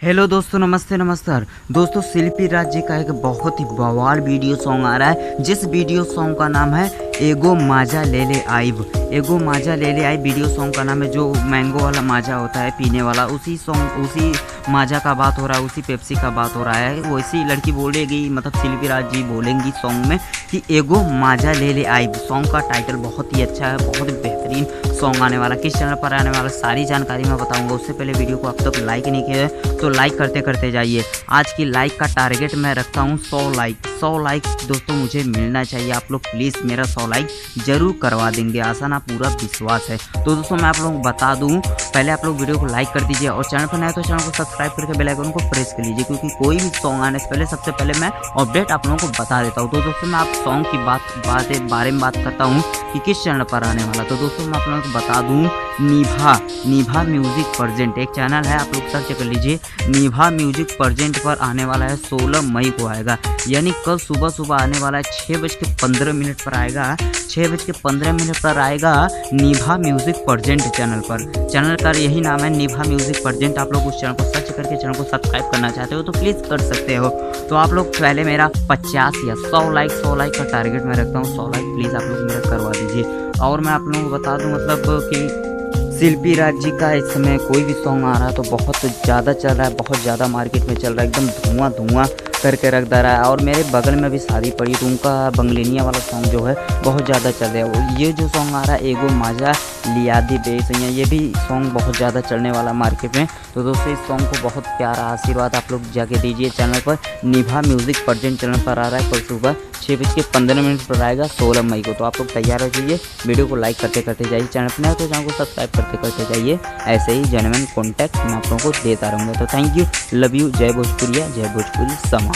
Hello दोस्तों, नमस्ते नमस्कार दोस्तों। शिल्पी राज जी का एक बहुत ही बवाल वीडियो सॉन्ग आ रहा है, जिस वीडियो सॉन्ग का नाम है एगो माजा ले ले आइब। एगो माजा ले ले आइब वीडियो सॉन्ग का नाम है। जो मैंगो वाला माजा होता है पीने वाला, उसी माजा का बात हो रहा है, उसी पेप्सी का बात हो रहा है। वैसी लड़की बोलेगी, मतलब शिल्पी राज जी बोलेंगी सॉन्ग में कि एगो माजा ले ले आइब। सॉन्ग का टाइटल बहुत ही अच्छा है, बहुत बेहतरीन सॉन्ग आने वाला, किस चैनल पर आने वाला सारी जानकारी मैं बताऊंगा। उससे पहले वीडियो को अब तक लाइक नहीं किया है तो लाइक करते जाइए। आज की लाइक का टारगेट मैं रखता हूँ 100 लाइक। 100 लाइक दोस्तों मुझे मिलना चाहिए। आप लोग प्लीज़ मेरा 100 लाइक जरूर करवा देंगे, ऐसा ना पूरा विश्वास है। तो दोस्तों मैं आप लोगों को बता दूं, पहले आप लोग वीडियो को लाइक कर दीजिए और चैनल पर नए तो चैनल को सब्सक्राइब करके बेल आइकन को प्रेस कर लीजिए, क्योंकि कोई भी सॉन्ग आने से पहले सबसे पहले मैं अपडेट आप लोगों को बता देता हूँ। तो दोस्तों मैं आप सॉन्ग की बारे में बात करता हूँ कि किस चैनल पर आने वाला। तो दोस्तों मैं आप लोगों को बता दूँ, निभा म्यूजिक प्रेजेंट एक चैनल है, आप लोग सर्च कर लीजिए। निभा म्यूजिक प्रेजेंट पर आने वाला है, 16 मई को आएगा, यानी कल सुबह आने वाला है। 6:15 पर आएगा, 6:15 पर आएगा निभा म्यूजिक प्रेजेंट चैनल पर। चैनल का यही नाम है, निभा म्यूजिक प्रेजेंट। आप लोग उस चैनल को सर्च करके चैनल को सब्सक्राइब करना चाहते हो तो प्लीज़ कर सकते हो। तो आप लोग पहले मेरा 50 या 100 लाइक का टारगेट मैं रखता हूँ। 100 लाइक प्लीज़ आप लोग मेरा करवा दीजिए। और मैं आप लोगों को बता दूँ, मतलब कि शिल्पी राज जी का इस समय कोई भी सॉन्ग आ रहा है तो बहुत ज़्यादा चल रहा है, बहुत ज़्यादा मार्केट में चल रहा है, एकदम धुआं करके रख दे रहा है। और मेरे बगल में भी शादी पड़ी तो उनका बंगलेनिया वाला सॉन्ग जो है बहुत ज़्यादा चल रहा है। ये जो सॉन्ग आ रहा है एगो माजा लिया दी बेसैया, ये भी सॉन्ग बहुत ज़्यादा चलने वाला मार्केट में। तो दोस्तों इस सॉन्ग को बहुत प्यारा आशीर्वाद आप लोग जाके दीजिए। चैनल पर निभा म्यूजिक प्रेजेंट चैनल पर आ रहा है, कल सुबह 6:15 पर आएगा 16 मई को। तो आप लोग तैयार हो जाइए, वीडियो को लाइक करते जाइए, चैनल पर नए तो चैनल को सब्सक्राइब करते जाइए। ऐसे ही जेन्युइन कॉन्टैक्ट मैं आप लोगों को देता रहूँगा। तो थैंक यू, लव यू, जय भोजपुरिया, जय भोजपुरी समाज।